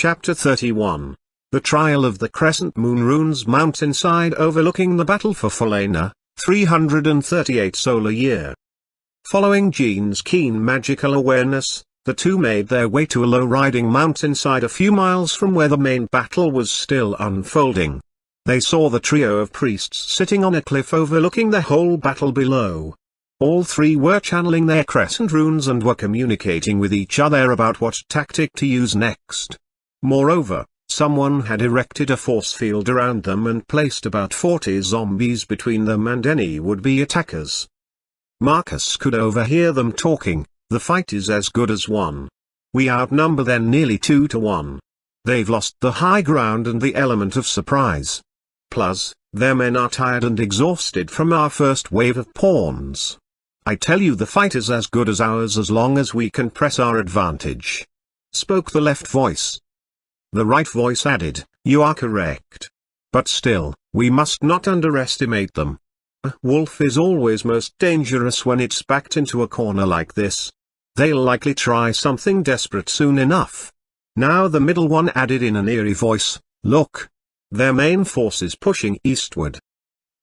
Chapter 31. The Trial of the Crescent Moon Runes mountainside overlooking the battle for Falena, 338 solar year. Following Jean's keen magical awareness, the two made their way to a low-riding mountainside a few miles from where the main battle was still unfolding. They saw the trio of priests sitting on a cliff overlooking the whole battle below. All three were channeling their crescent runes and were communicating with each other about what tactic to use next. Moreover, someone had erected a force field around them and placed about 40 zombies between them and any would-be attackers. Marcus could overhear them talking. "The fight is as good as won. We outnumber them nearly 2 to 1. They've lost the high ground and the element of surprise. Plus, their men are tired and exhausted from our first wave of pawns. I tell you the fight is as good as ours as long as we can press our advantage," spoke the left voice. The right voice added, "You are correct. But still, we must not underestimate them. A wolf is always most dangerous when it's backed into a corner like this. They'll likely try something desperate soon enough." Now the middle one added in an eerie voice, "Look. Their main force is pushing eastward.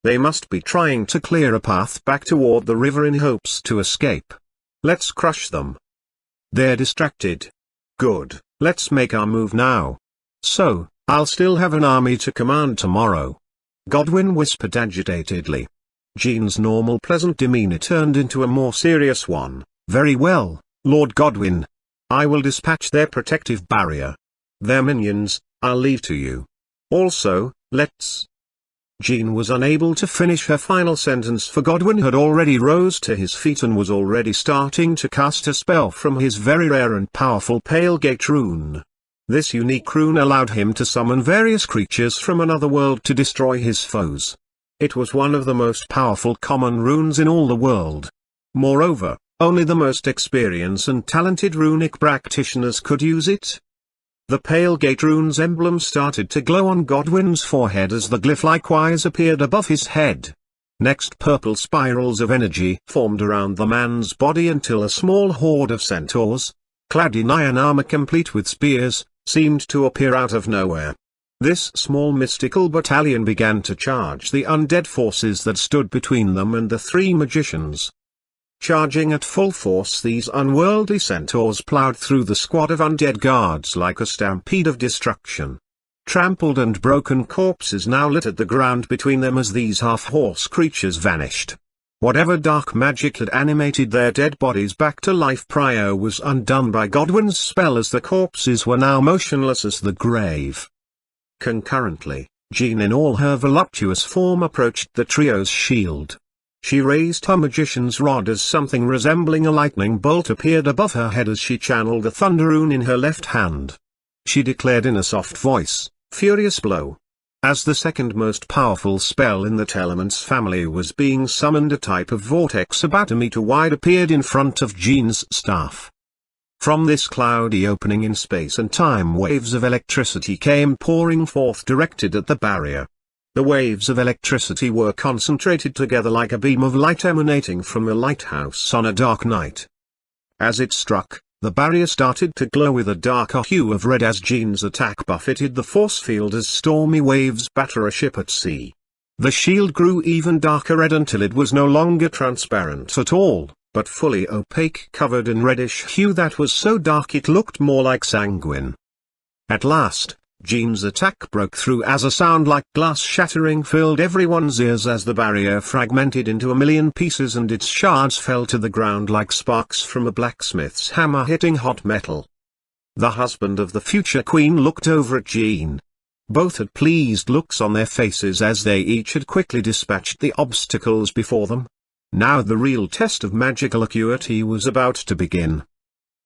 They must be trying to clear a path back toward the river in hopes to escape. Let's crush them. They're distracted. Good, let's make our move now. So, I'll still have an army to command tomorrow," Godwin whispered agitatedly. Jean's normal pleasant demeanor turned into a more serious one. "Very well, Lord Godwin. I will dispatch their protective barrier. Their minions, I'll leave to you. Also, let's—" Jean was unable to finish her final sentence for Godwin had already rose to his feet and was already starting to cast a spell from his very rare and powerful Pale Gate rune. This unique rune allowed him to summon various creatures from another world to destroy his foes. It was one of the most powerful common runes in all the world. Moreover, only the most experienced and talented runic practitioners could use it. The Pale Gate rune's emblem started to glow on Godwin's forehead as the glyph likewise appeared above his head. Next, purple spirals of energy formed around the man's body until a small horde of centaurs, clad in iron armor complete with spears, seemed to appear out of nowhere. This small mystical battalion began to charge the undead forces that stood between them and the three magicians. Charging at full force, these unworldly centaurs plowed through the squad of undead guards like a stampede of destruction. Trampled and broken corpses now littered the ground between them as these half-horse creatures vanished. Whatever dark magic had animated their dead bodies back to life prior was undone by Godwin's spell as the corpses were now motionless as the grave. Concurrently, Jean in all her voluptuous form approached the trio's shield. She raised her magician's rod as something resembling a lightning bolt appeared above her head as she channeled the thunder rune in her left hand. She declared in a soft voice, "Furious Blow." As the second most powerful spell in the Telements family was being summoned, a type of vortex about a meter wide appeared in front of Jean's staff. From this cloudy opening in space and time waves of electricity came pouring forth directed at the barrier. The waves of electricity were concentrated together like a beam of light emanating from a lighthouse on a dark night. As it struck, the barrier started to glow with a darker hue of red as Jean's attack buffeted the force field as stormy waves batter a ship at sea. The shield grew even darker red until it was no longer transparent at all, but fully opaque, covered in reddish hue that was so dark it looked more like sanguine. At last, Jean's attack broke through as a sound like glass shattering filled everyone's ears as the barrier fragmented into a million pieces and its shards fell to the ground like sparks from a blacksmith's hammer hitting hot metal. The husband of the future queen looked over at Jean. Both had pleased looks on their faces as they each had quickly dispatched the obstacles before them. Now the real test of magical acuity was about to begin.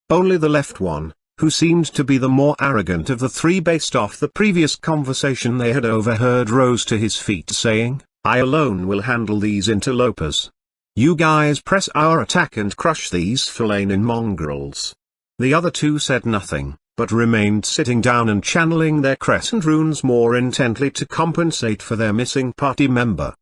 Only the left one, who seemed to be the more arrogant of the three based off the previous conversation they had overheard, rose to his feet saying, "I alone will handle these interlopers. You guys press our attack and crush these Falanin mongrels." The other two said nothing, but remained sitting down and channeling their crescent runes more intently to compensate for their missing party member.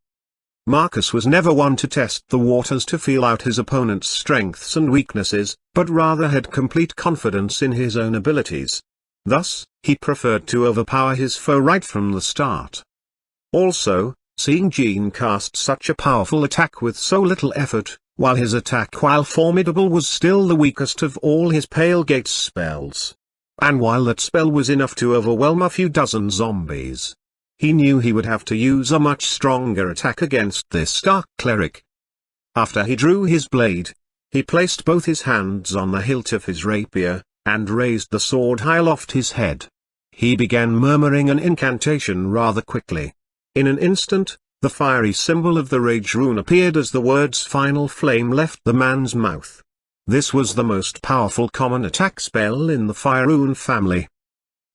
Marcus was never one to test the waters to feel out his opponent's strengths and weaknesses, but rather had complete confidence in his own abilities. Thus, he preferred to overpower his foe right from the start. Also, seeing Jean cast such a powerful attack with so little effort, while his attack while formidable was still the weakest of all his Pale Gates spells. And while that spell was enough to overwhelm a few dozen zombies, he knew he would have to use a much stronger attack against this dark cleric. After he drew his blade, he placed both his hands on the hilt of his rapier, and raised the sword high aloft his head. He began murmuring an incantation rather quickly. In an instant, the fiery symbol of the rage rune appeared as the word's final flame left the man's mouth. This was the most powerful common attack spell in the fire rune family.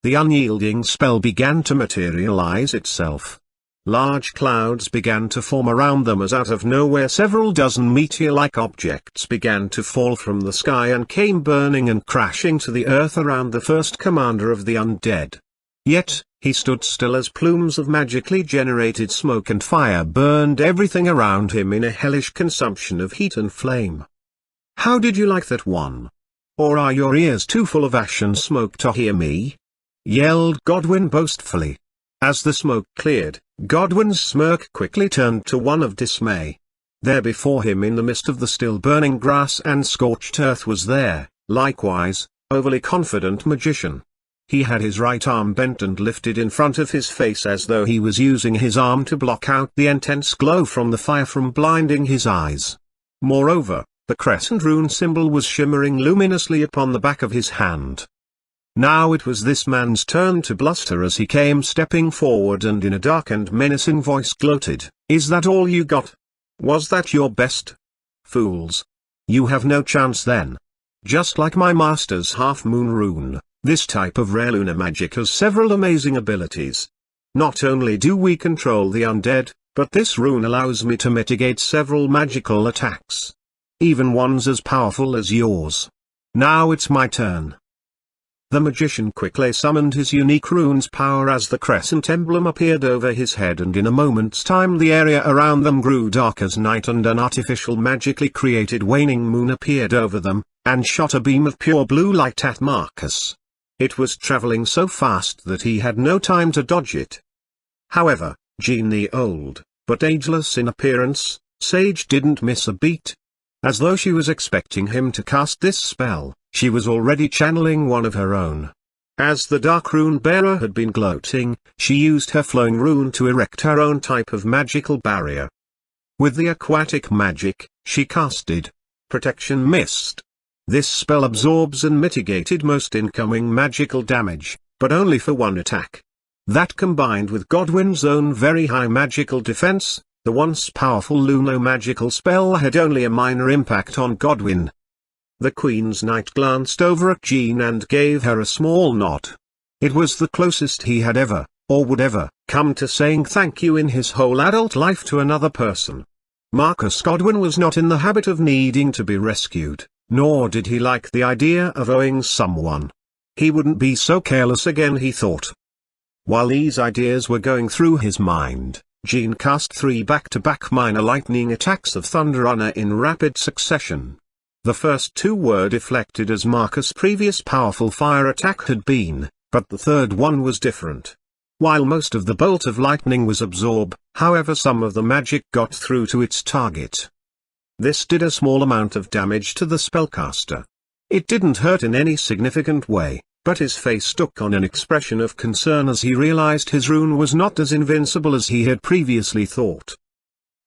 The unyielding spell began to materialize itself. Large clouds began to form around them as out of nowhere several dozen meteor-like objects began to fall from the sky and came burning and crashing to the earth around the first commander of the undead. Yet, he stood still as plumes of magically generated smoke and fire burned everything around him in a hellish consumption of heat and flame. "How did you like that one? Or are your ears too full of ash and smoke to hear me?" yelled Godwin boastfully. As the smoke cleared, Godwin's smirk quickly turned to one of dismay. There before him in the midst of the still burning grass and scorched earth was there, likewise, overly confident magician. He had his right arm bent and lifted in front of his face as though he was using his arm to block out the intense glow from the fire from blinding his eyes. Moreover, the crescent rune symbol was shimmering luminously upon the back of his hand. Now it was this man's turn to bluster as he came stepping forward and in a dark and menacing voice gloated, "Is that all you got? Was that your best? Fools! You have no chance then. Just like my master's half-moon rune, this type of rare lunar magic has several amazing abilities. Not only do we control the undead, but this rune allows me to mitigate several magical attacks. Even ones as powerful as yours. Now it's my turn." The magician quickly summoned his unique rune's power as the crescent emblem appeared over his head, and in a moment's time the area around them grew dark as night and an artificial magically created waning moon appeared over them, and shot a beam of pure blue light at Marcus. It was traveling so fast that he had no time to dodge it. However, Jean, the old, but ageless in appearance, sage, didn't miss a beat. As though she was expecting him to cast this spell, she was already channeling one of her own. As the dark rune bearer had been gloating, she used her flowing rune to erect her own type of magical barrier. With the aquatic magic, she casted Protection Mist. This spell absorbs and mitigated most incoming magical damage, but only for one attack. That combined with Godwin's own very high magical defense, the once powerful luno-magical spell had only a minor impact on Godwin. The Queen's Knight glanced over at Jean and gave her a small nod. It was the closest he had ever, or would ever, come to saying thank you in his whole adult life to another person. Marcus Godwin was not in the habit of needing to be rescued, nor did he like the idea of owing someone. He wouldn't be so careless again, he thought. While these ideas were going through his mind, Jean cast 3 back-to-back minor lightning attacks of Thunder Runner in rapid succession. The first 2 were deflected as Marcus' previous powerful fire attack had been, but the third one was different. While most of the bolt of lightning was absorbed, however, some of the magic got through to its target. This did a small amount of damage to the spellcaster. It didn't hurt in any significant way, but his face took on an expression of concern as he realized his rune was not as invincible as he had previously thought.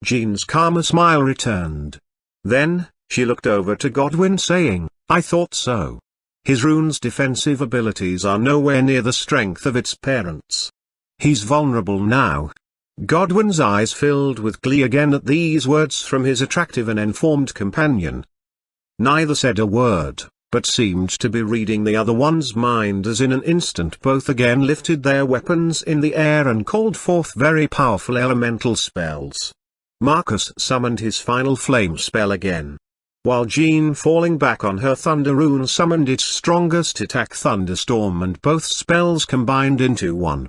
Jean's calmer smile returned. Then, she looked over to Godwin saying, "I thought so. His rune's defensive abilities are nowhere near the strength of its parents. He's vulnerable now." Godwin's eyes filled with glee again at these words from his attractive and informed companion. Neither said a word, but seemed to be reading the other one's mind as in an instant both again lifted their weapons in the air and called forth very powerful elemental spells. Marcus summoned his final flame spell again, while Jean, falling back on her thunder rune, summoned its strongest attack, Thunderstorm, and both spells combined into one.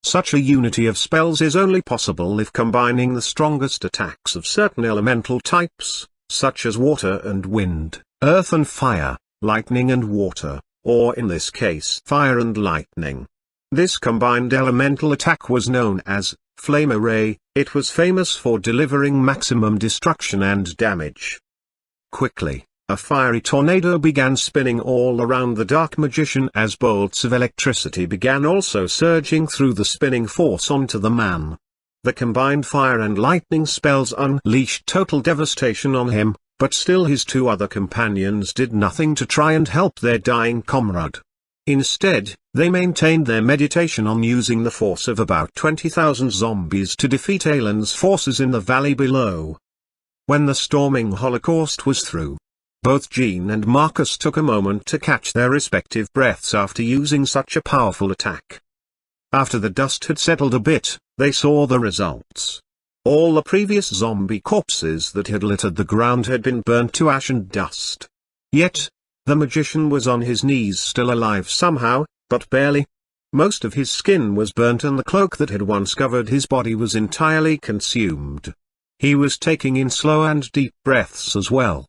Such a unity of spells is only possible if combining the strongest attacks of certain elemental types, such as water and wind, earth and fire, lightning and water, or in this case fire and lightning. This combined elemental attack was known as Flame Array. It was famous for delivering maximum destruction and damage. Quickly, a fiery tornado began spinning all around the dark magician as bolts of electricity began also surging through the spinning force onto the man. The combined fire and lightning spells unleashed total devastation on him, but still his two other companions did nothing to try and help their dying comrade. Instead, they maintained their meditation on using the force of about 20,000 zombies to defeat Alan's forces in the valley below. When the storming holocaust was through, both Jean and Marcus took a moment to catch their respective breaths after using such a powerful attack. After the dust had settled a bit, they saw the results. All the previous zombie corpses that had littered the ground had been burnt to ash and dust. Yet, the magician was on his knees still alive somehow, but barely. Most of his skin was burnt and the cloak that had once covered his body was entirely consumed. He was taking in slow and deep breaths as well.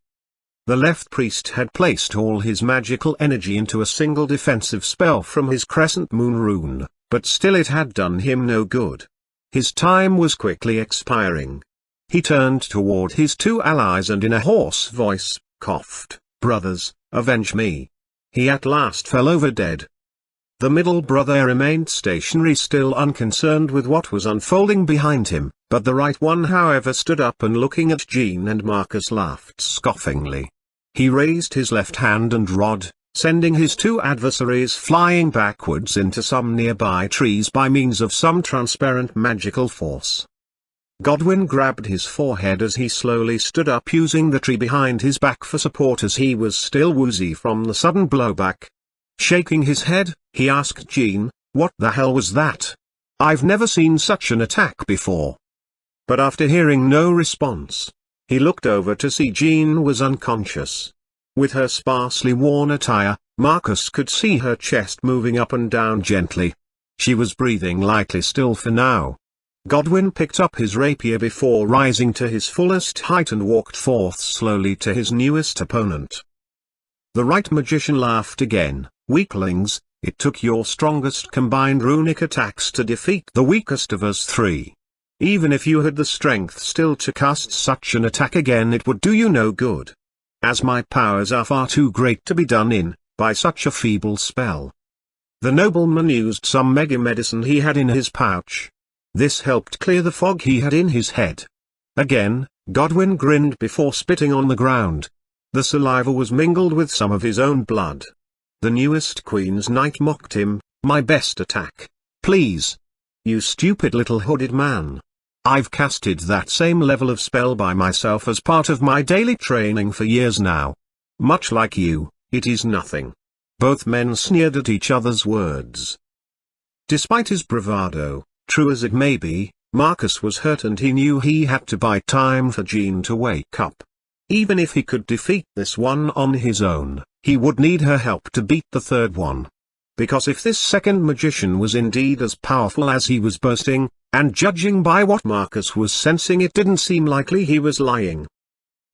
The left priest had placed all his magical energy into a single defensive spell from his Crescent Moon rune, but still it had done him no good. His time was quickly expiring. He turned toward his two allies and in a hoarse voice, coughed, "Brothers, avenge me." He at last fell over dead. The middle brother remained stationary, still unconcerned with what was unfolding behind him, but the right one however stood up and looking at Jean and Marcus laughed scoffingly. He raised his left hand and rod, sending his two adversaries flying backwards into some nearby trees by means of some transparent magical force. Godwin grabbed his forehead as he slowly stood up, using the tree behind his back for support as he was still woozy from the sudden blowback. Shaking his head, he asked Jean, "What the hell was that? I've never seen such an attack before." But after hearing no response, he looked over to see Jean was unconscious. With her sparsely worn attire, Marcus could see her chest moving up and down gently. She was breathing lightly still for now. Godwin picked up his rapier before rising to his fullest height and walked forth slowly to his newest opponent. The right magician laughed again. "Weaklings, it took your strongest combined runic attacks to defeat the weakest of us three. Even if you had the strength still to cast such an attack again, it would do you no good, as my powers are far too great to be done in by such a feeble spell." The nobleman used some mega medicine he had in his pouch. This helped clear the fog he had in his head. Again, Godwin grinned before spitting on the ground. The saliva was mingled with some of his own blood. The newest Queen's Knight mocked him, "My best attack, please. You stupid little hooded man. I've casted that same level of spell by myself as part of my daily training for years now. Much like you, it is nothing." Both men sneered at each other's words. Despite his bravado, true as it may be, Marcus was hurt and he knew he had to buy time for Jean to wake up. Even if he could defeat this one on his own, he would need her help to beat the third one. Because if this second magician was indeed as powerful as he was boasting, and judging by what Marcus was sensing, it didn't seem likely he was lying.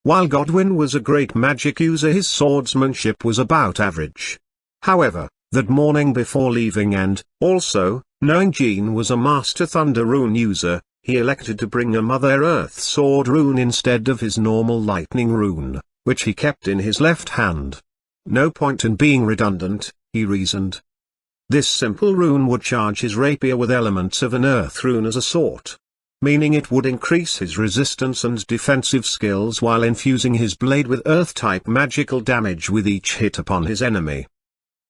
While Godwin was a great magic user, his swordsmanship was about average. However, that morning before leaving and, also, knowing Jean was a master Thunder rune user, he elected to bring a Mother Earth sword rune instead of his normal lightning rune, which he kept in his left hand. No point in being redundant, he reasoned. This simple rune would charge his rapier with elements of an earth rune as a sword, meaning it would increase his resistance and defensive skills while infusing his blade with earth-type magical damage with each hit upon his enemy.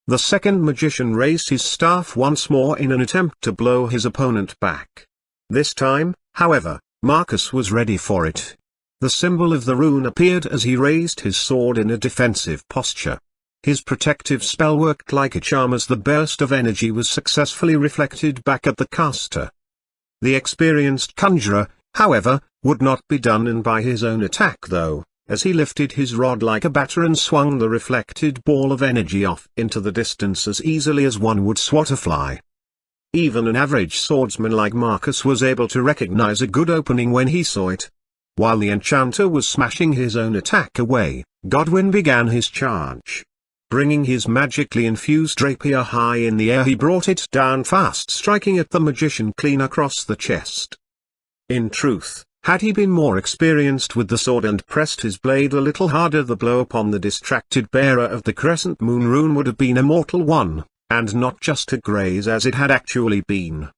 The second magician raised his staff once more in an attempt to blow his opponent back. This time, however, Marcus was ready for it. The symbol of the rune appeared as he raised his sword in a defensive posture. His protective spell worked like a charm as the burst of energy was successfully reflected back at the caster. The experienced conjurer, however, would not be done in by his own attack though, as he lifted his rod like a batter and swung the reflected ball of energy off into the distance as easily as one would swat a fly. Even an average swordsman like Marcus was able to recognize a good opening when he saw it. While the enchanter was smashing his own attack away, Godwin began his charge. Bringing his magically infused rapier high in the air, he brought it down fast, striking at the magician clean across the chest. In truth, had he been more experienced with the sword and pressed his blade a little harder, the blow upon the distracted bearer of the Crescent Moon rune would have been a mortal one, and not just a graze as it had actually been.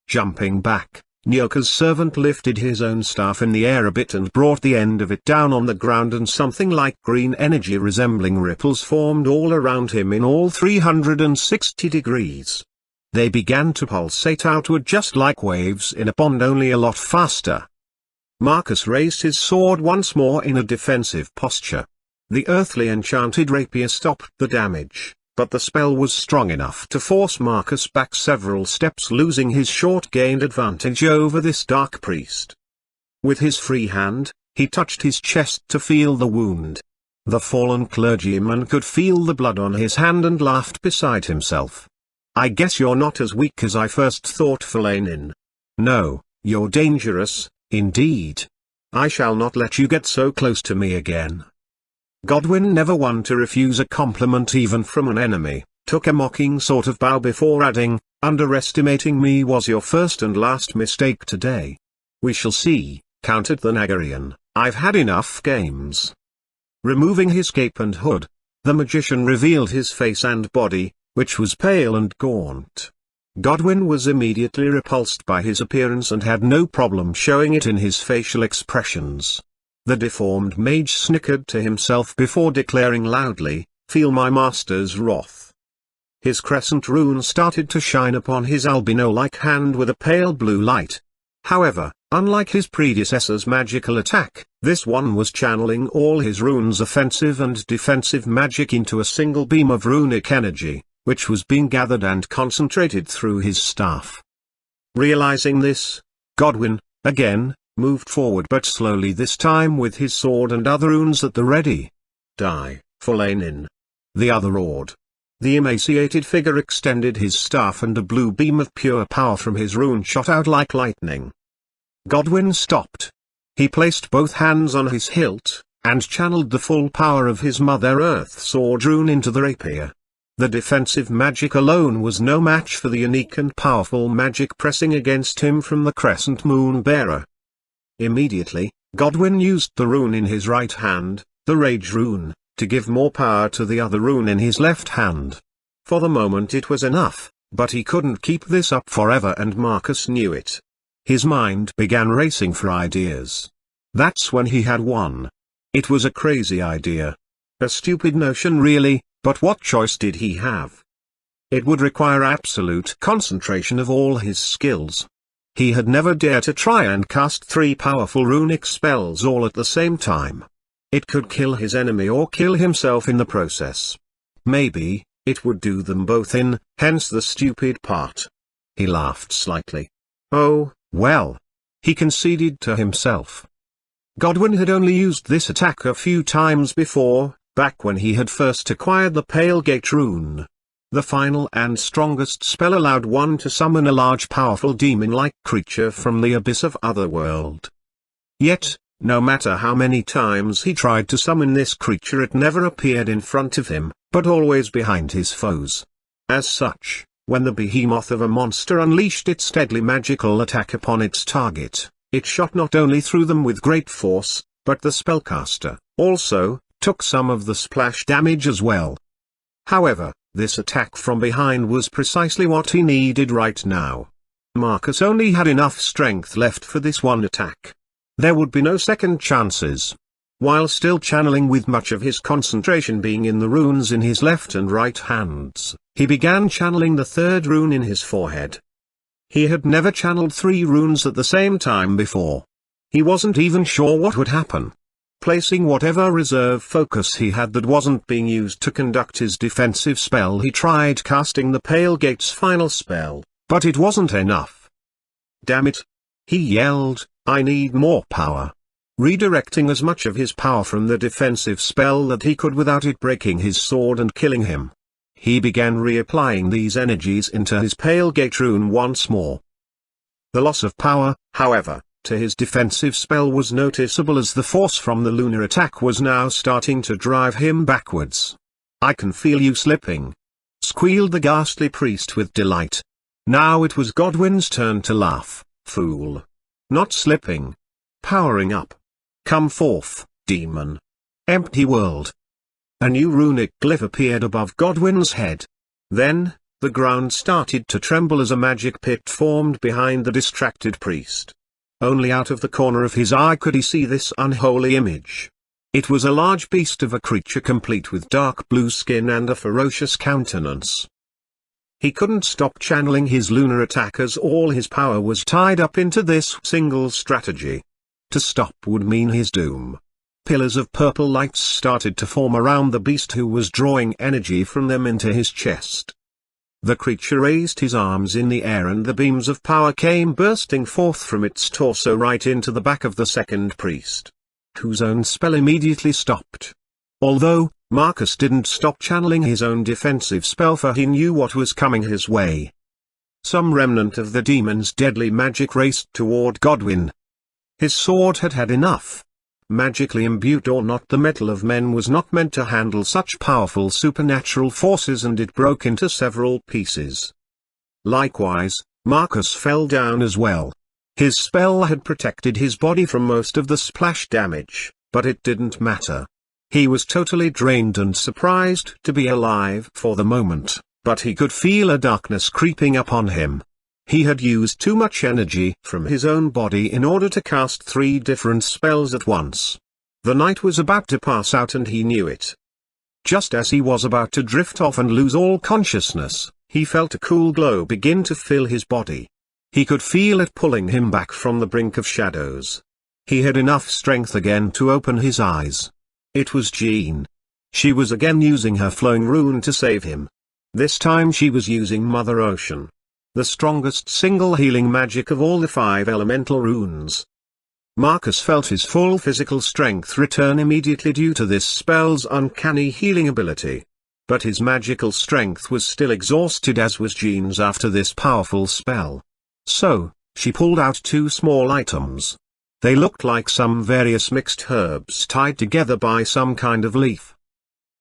Jumping back, Nyoka's servant lifted his own staff in the air a bit and brought the end of it down on the ground, and something like green energy resembling ripples formed all around him in all 360 degrees. They began to pulsate outward just like waves in a pond, only a lot faster. Marcus raised his sword once more in a defensive posture. The earthly enchanted rapier stopped the damage, but the spell was strong enough to force Marcus back several steps, losing his short-gained advantage over this dark priest. With his free hand, he touched his chest to feel the wound. The fallen clergyman could feel the blood on his hand and laughed beside himself. "I guess you're not as weak as I first thought, Falanin. No, you're dangerous, indeed. I shall not let you get so close to me again." Godwin, never one to refuse a compliment even from an enemy, took a mocking sort of bow before adding, "Underestimating me was your first and last mistake today." "We shall see," countered the Nagarian. "I've had enough games." Removing his cape and hood, the magician revealed his face and body, which was pale and gaunt. Godwin was immediately repulsed by his appearance and had no problem showing it in his facial expressions. The deformed mage snickered to himself before declaring loudly, "Feel my master's wrath." His crescent rune started to shine upon his albino-like hand with a pale blue light. However, unlike his predecessor's magical attack, this one was channeling all his rune's offensive and defensive magic into a single beam of runic energy, which was being gathered and concentrated through his staff. Realizing this, Godwin, again, moved forward but slowly, this time with his sword and other runes at the ready. "Die, Falanin." The other roared. The emaciated figure extended his staff and a blue beam of pure power from his rune shot out like lightning. Godwin stopped. He placed both hands on his hilt, and channeled the full power of his Mother Earth sword rune into the rapier. The defensive magic alone was no match for the unique and powerful magic pressing against him from the Crescent Moon bearer. Immediately, Godwin used the rune in his right hand, the Rage rune, to give more power to the other rune in his left hand. For the moment it was enough, but he couldn't keep this up forever, and Marcus knew it. His mind began racing for ideas. That's when he had one. It was a crazy idea. A stupid notion really, but what choice did he have? It would require absolute concentration of all his skills. He had never dared to try and cast 3 powerful runic spells all at the same time. It could kill his enemy or kill himself in the process. Maybe, it would do them both in, hence the stupid part. He laughed slightly. Oh, well. He conceded to himself. Godwin had only used this attack a few times before, back when he had first acquired the Pale Gate rune. The final and strongest spell allowed one to summon a large powerful demon-like creature from the abyss of Otherworld. Yet, no matter how many times he tried to summon this creature, it never appeared in front of him, but always behind his foes. As such, when the behemoth of a monster unleashed its deadly magical attack upon its target, it shot not only through them with great force, but the spellcaster, also, took some of the splash damage as well. However, this attack from behind was precisely what he needed right now. Marcus only had enough strength left for this one attack. There would be no second chances. While still channeling, with much of his concentration being in the runes in his left and right hands, he began channeling the third rune in his forehead. He had never channeled 3 runes at the same time before. He wasn't even sure what would happen. Placing whatever reserve focus he had that wasn't being used to conduct his defensive spell, he tried casting the Pale Gate's final spell, but it wasn't enough. "Damn it!" he yelled, "I need more power." Redirecting as much of his power from the defensive spell that he could without it breaking his sword and killing him, he began reapplying these energies into his Pale Gate rune once more. The loss of power, however, to his defensive spell was noticeable, as the force from the lunar attack was now starting to drive him backwards. I can feel you slipping," squealed the ghastly priest with delight. Now it was Godwin's turn to laugh. "Fool. Not slipping. Powering up. Come forth, demon. Empty world." A new runic glyph appeared above Godwin's head. Then, the ground started to tremble as a magic pit formed behind the distracted priest. Only out of the corner of his eye could he see this unholy image. It was a large beast of a creature complete with dark blue skin and a ferocious countenance. He couldn't stop channeling his lunar attack as all his power was tied up into this single strategy. To stop would mean his doom. Pillars of purple lights started to form around the beast, who was drawing energy from them into his chest. The creature raised his arms in the air and the beams of power came bursting forth from its torso right into the back of the second priest, whose own spell immediately stopped. Although, Marcus didn't stop channeling his own defensive spell, for he knew what was coming his way. Some remnant of the demon's deadly magic raced toward Godwin. His sword had had enough. Magically imbued or not, the metal of men was not meant to handle such powerful supernatural forces, and it broke into several pieces. Likewise, Marcus fell down as well. His spell had protected his body from most of the splash damage, but it didn't matter. He was totally drained and surprised to be alive for the moment, but he could feel a darkness creeping upon him. He had used too much energy from his own body in order to cast 3 different spells at once. The night was about to pass out and he knew it. Just as he was about to drift off and lose all consciousness, he felt a cool glow begin to fill his body. He could feel it pulling him back from the brink of shadows. He had enough strength again to open his eyes. It was Jean. She was again using her flowing rune to save him. This time she was using Mother Ocean, the strongest single healing magic of all the 5 elemental runes. Marcus felt his full physical strength return immediately due to this spell's uncanny healing ability. But his magical strength was still exhausted, as was Jean's after this powerful spell. So, she pulled out 2 small items. They looked like some various mixed herbs tied together by some kind of leaf.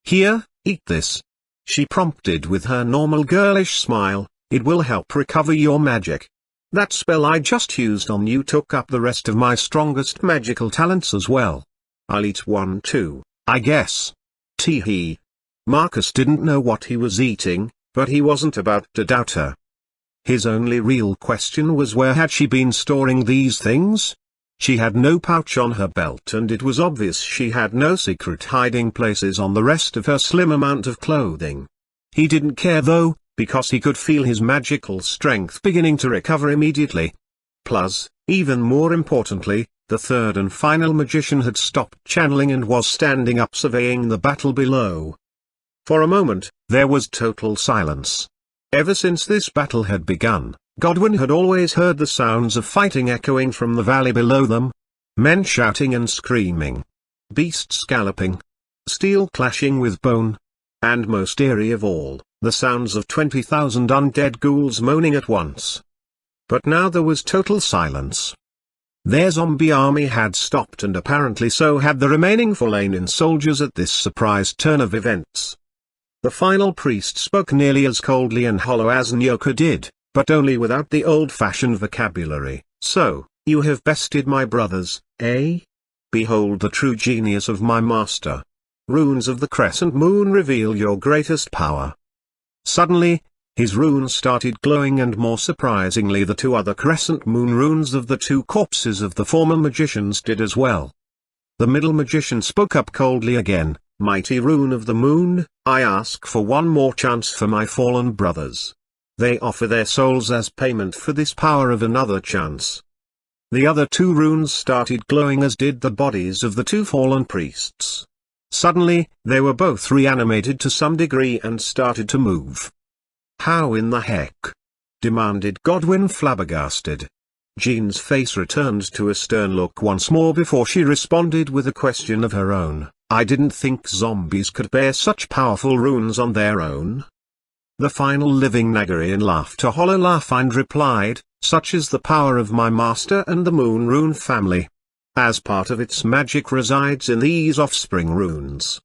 "Here, eat this," she prompted with her normal girlish smile. "It will help recover your magic. That spell I just used on you took up the rest of my strongest magical talents as well. I'll eat one too, I guess." Tee-hee. Marcus didn't know what he was eating, but he wasn't about to doubt her. His only real question was, where had she been storing these things? She had no pouch on her belt, and it was obvious she had no secret hiding places on the rest of her slim amount of clothing. He didn't care though, because he could feel his magical strength beginning to recover immediately. Plus, even more importantly, the third and final magician had stopped channeling and was standing up surveying the battle below. For a moment, there was total silence. Ever since this battle had begun, Godwin had always heard the sounds of fighting echoing from the valley below them. Men shouting and screaming. Beasts galloping. Steel clashing with bone. And most eerie of all, the sounds of 20,000 undead ghouls moaning at once. But now there was total silence. Their zombie army had stopped, and apparently so had the remaining Fulanin soldiers at this surprise turn of events. The final priest spoke nearly as coldly and hollow as Nyoka did, but only without the old-fashioned vocabulary. "So, you have bested my brothers, eh? Behold the true genius of my master. Runes of the Crescent Moon reveal your greatest power." Suddenly, his runes started glowing, and more surprisingly the 2 other Crescent Moon runes of the 2 corpses of the former magicians did as well. The middle magician spoke up coldly again. "Mighty rune of the moon, I ask for one more chance for my fallen brothers. They offer their souls as payment for this power of another chance." The other 2 runes started glowing, as did the bodies of the 2 fallen priests. Suddenly, they were both reanimated to some degree and started to move. "How in the heck?" demanded Godwin, flabbergasted. Jean's face returned to a stern look once more before she responded with a question of her own. "I didn't think zombies could bear such powerful runes on their own." The final living Nagarian laughed a hollow laugh and replied, "Such is the power of my master and the Moon Rune family. As part of its magic resides in these offspring runes.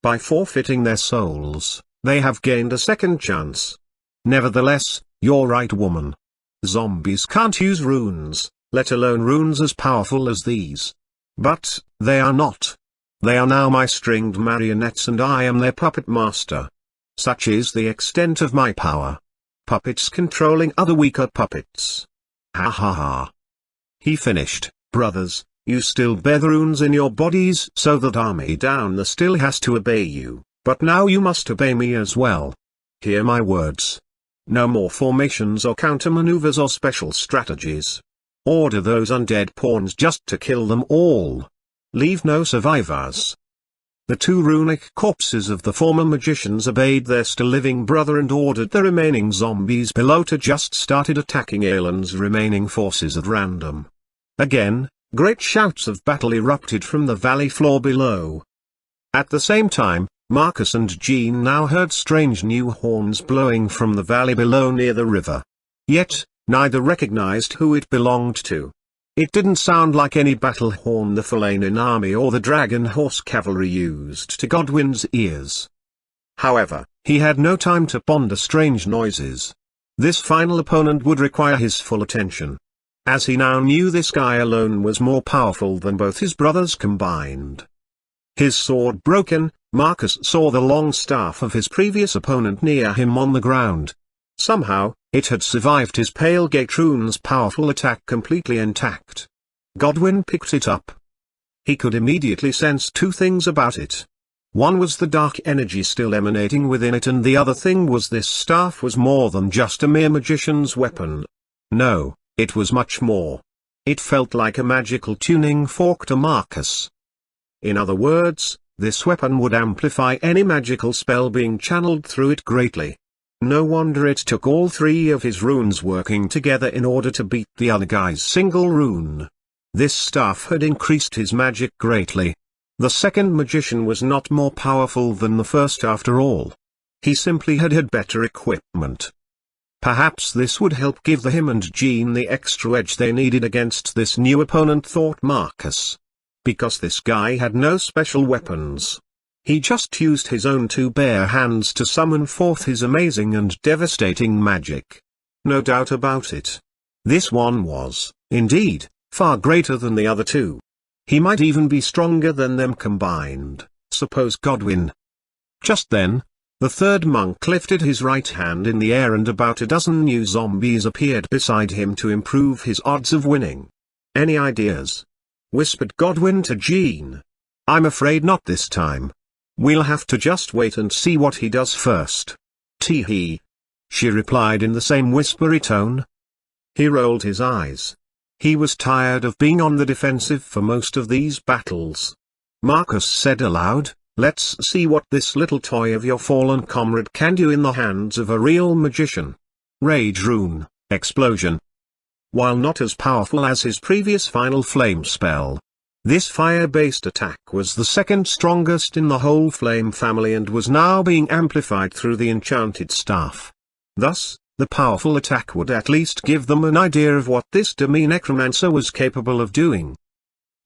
By forfeiting their souls, they have gained a second chance. Nevertheless, you're right, woman. Zombies can't use runes, let alone runes as powerful as these. But, they are not. They are now my stringed marionettes and I am their puppet master. Such is the extent of my power. Puppets controlling other weaker puppets. Ha ha ha. He finished. Brothers, you still bear the runes in your bodies so that army down the still has to obey you, but now you must obey me as well. Hear my words. No more formations or countermaneuvers or special strategies. Order those undead pawns just to kill them all. Leave no survivors. The two runic corpses of the former magicians obeyed their still living brother and ordered the remaining zombies below to just started attacking Aelin's remaining forces at random. Again, great shouts of battle erupted from the valley floor below. At the same time, Marcus and Jean now heard strange new horns blowing from the valley below near the river. Yet, neither recognized who it belonged to. It didn't sound like any battle horn the Falanan army or the dragon horse cavalry used to Godwin's ears. However, he had no time to ponder strange noises. This final opponent would require his full attention. As he now knew, this guy alone was more powerful than both his brothers combined. His sword broken, Marcus saw the long staff of his previous opponent near him on the ground. Somehow, it had survived his Pale Gate rune's powerful attack completely intact. Godwin picked it up. He could immediately sense two things about it. One was the dark energy still emanating within it, and the other thing was this staff was more than just a mere magician's weapon. No, it was much more. It felt like a magical tuning fork to Marcus. In other words, this weapon would amplify any magical spell being channeled through it greatly. No wonder it took all three of his runes working together in order to beat the other guy's single rune. This staff had increased his magic greatly. The second magician was not more powerful than the first after all. He simply had better equipment. Perhaps this would help give him and Jean the extra edge they needed against this new opponent, thought Marcus. Because this guy had no special weapons. He just used his own two bare hands to summon forth his amazing and devastating magic. No doubt about it. This one was, indeed, far greater than the other two. He might even be stronger than them combined, suppose Godwin. Just then, the third monk lifted his right hand in the air and about a dozen new zombies appeared beside him to improve his odds of winning. Any ideas? Whispered Godwin to Jean. I'm afraid not this time. We'll have to just wait and see what he does first. Tee-hee. She replied in the same whispery tone. He rolled his eyes. He was tired of being on the defensive for most of these battles. Marcus said aloud, let's see what this little toy of your fallen comrade can do in the hands of a real magician. Rage rune, explosion. While not as powerful as his previous final flame spell, this fire-based attack was the second strongest in the whole flame family and was now being amplified through the enchanted staff. Thus, the powerful attack would at least give them an idea of what this dummy necromancer was capable of doing.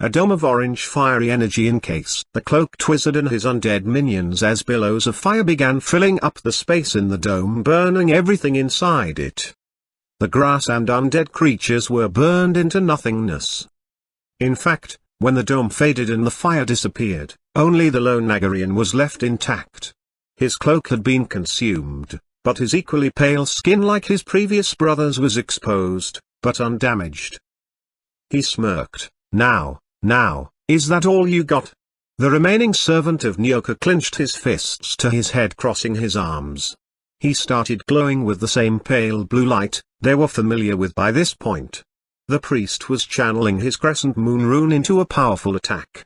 A dome of orange fiery energy encased the cloaked wizard and his undead minions as billows of fire began filling up the space in the dome, burning everything inside it. The grass and undead creatures were burned into nothingness. In fact, when the dome faded and the fire disappeared, only the lone Nagarian was left intact. His cloak had been consumed, but his equally pale skin like his previous brothers was exposed, but undamaged. He smirked. Now, is that all you got? The remaining servant of Nyoka clenched his fists to his head, crossing his arms. He started glowing with the same pale blue light they were familiar with by this point. The priest was channeling his Crescent Moon rune into a powerful attack.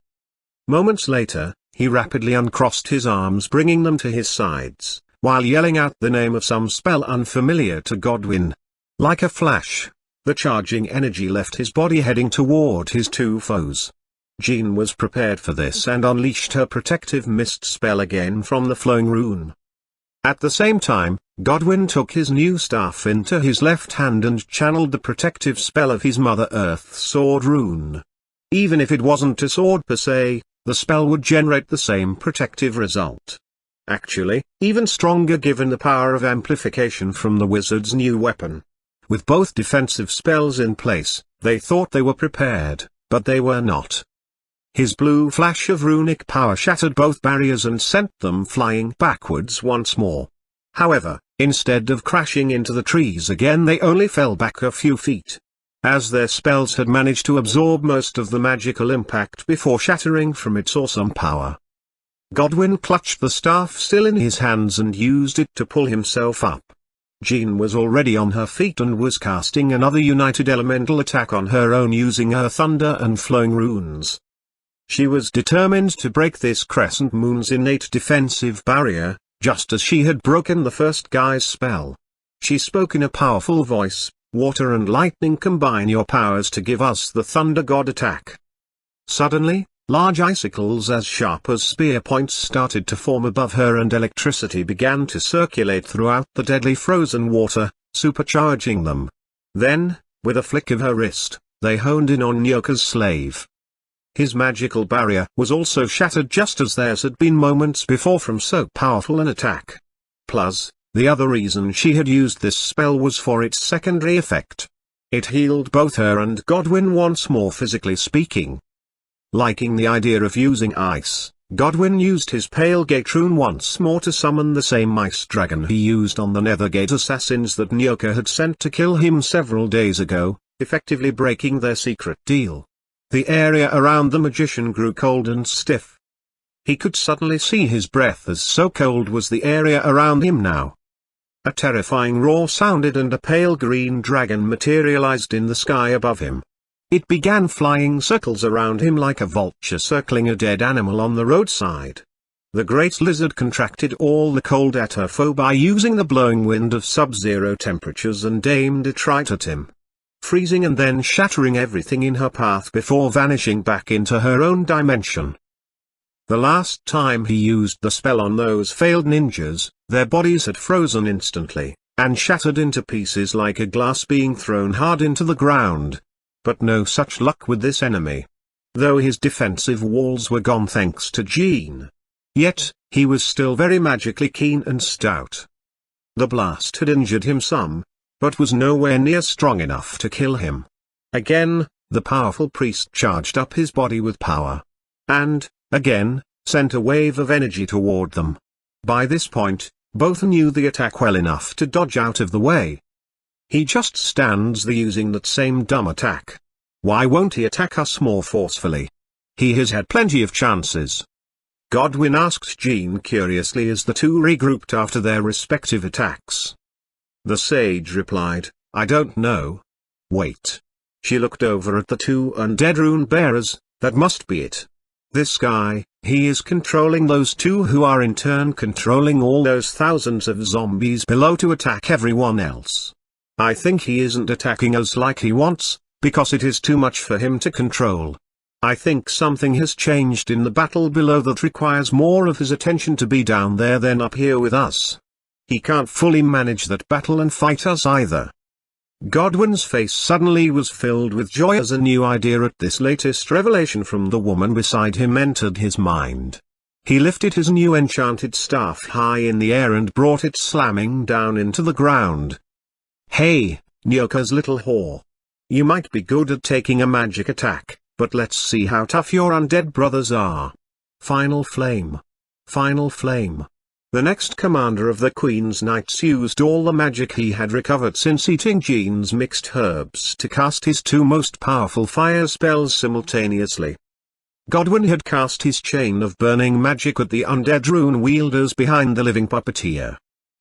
Moments later, he rapidly uncrossed his arms, bringing them to his sides, while yelling out the name of some spell unfamiliar to Godwin. Like a flash, the charging energy left his body, heading toward his two foes. Jean was prepared for this and unleashed her protective mist spell again from the flowing rune. At the same time, Godwin took his new staff into his left hand and channeled the protective spell of his Mother Earth sword rune. Even if it wasn't a sword per se, the spell would generate the same protective result. Actually, even stronger given the power of amplification from the wizard's new weapon. With both defensive spells in place, they thought they were prepared, but they were not. His blue flash of runic power shattered both barriers and sent them flying backwards once more. However, instead of crashing into the trees again, they only fell back a few feet, as their spells had managed to absorb most of the magical impact before shattering from its awesome power. Godwin clutched the staff still in his hands and used it to pull himself up. Jean was already on her feet and was casting another united elemental attack on her own using her thunder and flowing runes. She was determined to break this crescent moon's innate defensive barrier, just as she had broken the first guy's spell. She spoke in a powerful voice, "Water and lightning, combine your powers to give us the thunder god attack." Suddenly, large icicles as sharp as spear points started to form above her and electricity began to circulate throughout the deadly frozen water, supercharging them. Then, with a flick of her wrist, they honed in on Nyoka's slave. His magical barrier was also shattered just as theirs had been moments before from so powerful an attack. Plus, the other reason she had used this spell was for its secondary effect. It healed both her and Godwin once more, physically speaking. Liking the idea of using ice, Godwin used his Pale Gate rune once more to summon the same ice dragon he used on the Nethergate assassins that Nyoka had sent to kill him several days ago, effectively breaking their secret deal. The area around the magician grew cold and stiff. He could suddenly see his breath, as so cold was the area around him now. A terrifying roar sounded and a pale green dragon materialized in the sky above him. It began flying circles around him like a vulture circling a dead animal on the roadside. The great lizard contracted all the cold at her foe by using the blowing wind of sub-zero temperatures and aimed it right at him, freezing and then shattering everything in her path before vanishing back into her own dimension. The last time he used the spell on those failed ninjas, their bodies had frozen instantly, and shattered into pieces like a glass being thrown hard into the ground. But no such luck with this enemy. Though his defensive walls were gone thanks to Jean. Yet, he was still very magically keen and stout. The blast had injured him some, but was nowhere near strong enough to kill him. Again, the powerful priest charged up his body with power. And, again, sent a wave of energy toward them. By this point, both knew the attack well enough to dodge out of the way. He just stands there using that same dumb attack. Why won't he attack us more forcefully? He has had plenty of chances. Godwin asked Jean curiously as the two regrouped after their respective attacks. The sage replied, "I don't know." Wait. She looked over at the two undead rune bearers. That must be it. This guy, he is controlling those two who are in turn controlling all those thousands of zombies below to attack everyone else. I think he isn't attacking us like he wants, because it is too much for him to control. I think something has changed in the battle below that requires more of his attention to be down there than up here with us. He can't fully manage that battle and fight us either. Godwin's face suddenly was filled with joy as a new idea at this latest revelation from the woman beside him entered his mind. He lifted his new enchanted staff high in the air and brought it slamming down into the ground. "Hey, Nyoka's little whore. You might be good at taking a magic attack, but let's see how tough your undead brothers are. Final flame. Final flame." The next commander of the Queen's Knights used all the magic he had recovered since eating Jean's mixed herbs to cast his two most powerful fire spells simultaneously. Godwin had cast his chain of burning magic at the undead rune wielders behind the living puppeteer.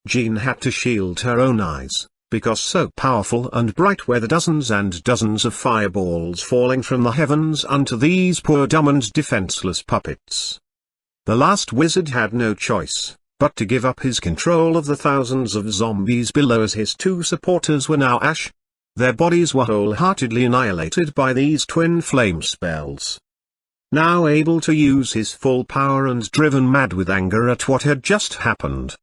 Jean had to shield her own eyes, because so powerful and bright were the dozens and dozens of fireballs falling from the heavens unto these poor dumb and defenseless puppets. The last wizard had no choice but to give up his control of the thousands of zombies below, as his two supporters were now ash. Their bodies were wholeheartedly annihilated by these twin flame spells. Now able to use his full power and driven mad with anger at what had just happened,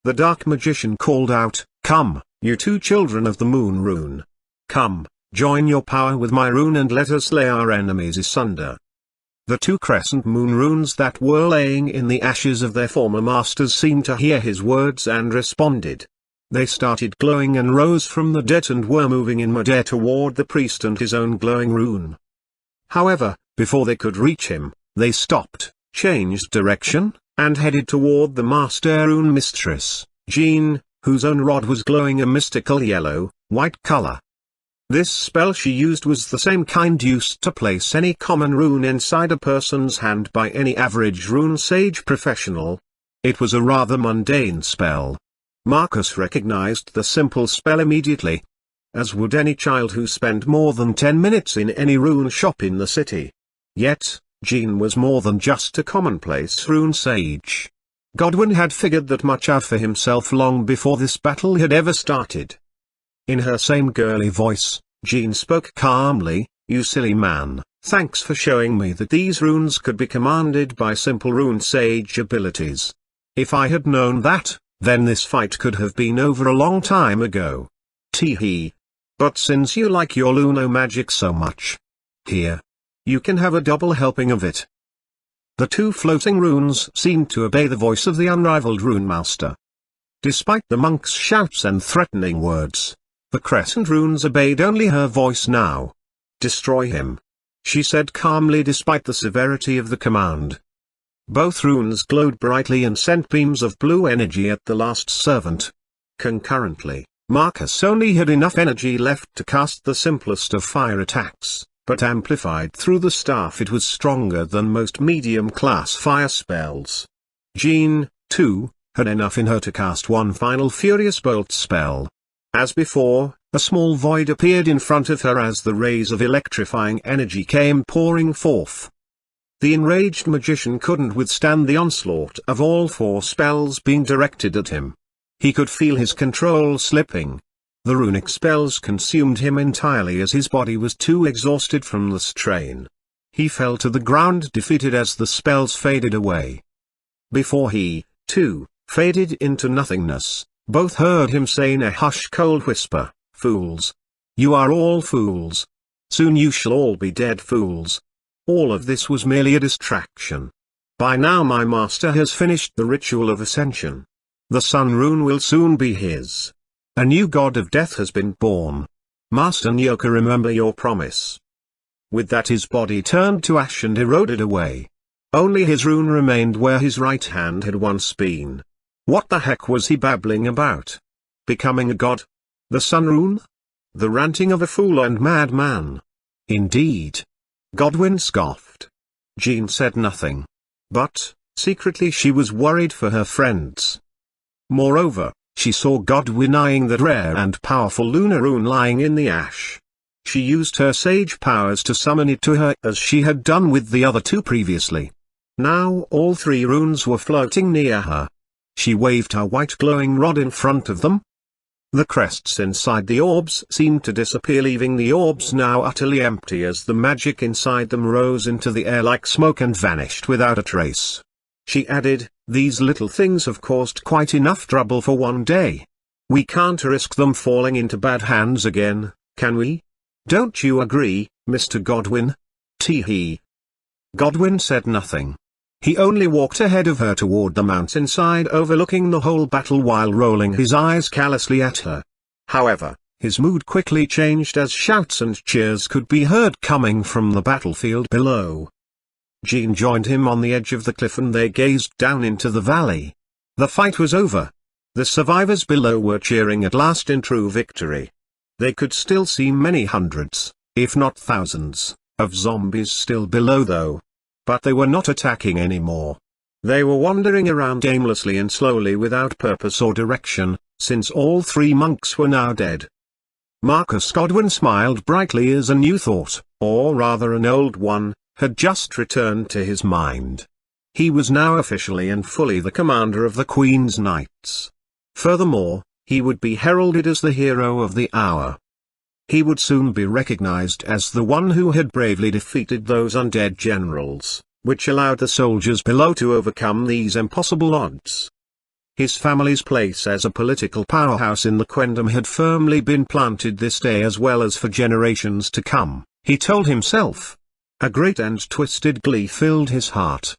the dark magician called out, "Come, you two children of the moon rune. Come, join your power with my rune and let us lay our enemies asunder." The two crescent moon runes that were laying in the ashes of their former masters seemed to hear his words and responded. They started glowing and rose from the dirt and were moving in midair toward the priest and his own glowing rune. However, before they could reach him, they stopped, changed direction, and headed toward the master rune mistress, Jean, whose own rod was glowing a mystical yellow-white color. This spell she used was the same kind used to place any common rune inside a person's hand by any average rune sage professional. It was a rather mundane spell. Marcus recognized the simple spell immediately, as would any child who spent more than 10 minutes in any rune shop in the city. Yet, Jean was more than just a commonplace rune sage. Godwin had figured that much out for himself long before this battle had ever started. In her same girly voice, Jean spoke calmly, "You silly man, thanks for showing me that these runes could be commanded by simple rune sage abilities. If I had known that, then this fight could have been over a long time ago. Tee-hee. But since you like your lunar magic so much, here. You can have a double helping of it." The two floating runes seemed to obey the voice of the unrivaled rune master. Despite the monk's shouts and threatening words, the crescent runes obeyed only her voice now. "Destroy him," she said calmly despite the severity of the command. Both runes glowed brightly and sent beams of blue energy at the last servant. Concurrently, Marcus only had enough energy left to cast the simplest of fire attacks, but amplified through the staff it was stronger than most medium-class fire spells. Jean, too, had enough in her to cast one final furious bolt spell. As before, a small void appeared in front of her as the rays of electrifying energy came pouring forth. The enraged magician couldn't withstand the onslaught of all four spells being directed at him. He could feel his control slipping. The runic spells consumed him entirely as his body was too exhausted from the strain. He fell to the ground defeated as the spells faded away. Before he, too, faded into nothingness, both heard him say in a hushed cold whisper, "Fools. You are all fools. Soon you shall all be dead fools." All of this was merely a distraction. By now my master has finished the ritual of ascension. The sun rune will soon be his. A new god of death has been born. Master Nyoka, remember your promise. With that his body turned to ash and eroded away. Only his rune remained where his right hand had once been. What the heck was he babbling about? Becoming a god? The sun rune? The ranting of a fool and madman. Indeed. Godwin scoffed. Jean said nothing. But, secretly she was worried for her friends. Moreover, she saw Godwin eyeing that rare and powerful lunar rune lying in the ash. She used her sage powers to summon it to her as she had done with the other two previously. Now all three runes were floating near her. She waved her white glowing rod in front of them. The crests inside the orbs seemed to disappear, leaving the orbs now utterly empty as the magic inside them rose into the air like smoke and vanished without a trace. She added, "These little things have caused quite enough trouble for one day. We can't risk them falling into bad hands again, can we? Don't you agree, Mr. Godwin?" Tee-hee. Godwin said nothing. He only walked ahead of her toward the mountainside overlooking the whole battle while rolling his eyes callously at her. However, his mood quickly changed as shouts and cheers could be heard coming from the battlefield below. Jean joined him on the edge of the cliff and they gazed down into the valley. The fight was over. The survivors below were cheering at last in true victory. They could still see many hundreds, if not thousands, of zombies still below though. But they were not attacking anymore. They were wandering around aimlessly and slowly without purpose or direction, since all three monks were now dead. Marcus Godwin smiled brightly as a new thought, or rather an old one, had just returned to his mind. He was now officially and fully the commander of the Queen's Knights. Furthermore, he would be heralded as the hero of the hour. He would soon be recognized as the one who had bravely defeated those undead generals, which allowed the soldiers below to overcome these impossible odds. His family's place as a political powerhouse in the Quendom had firmly been planted this day as well as for generations to come, he told himself. A great and twisted glee filled his heart.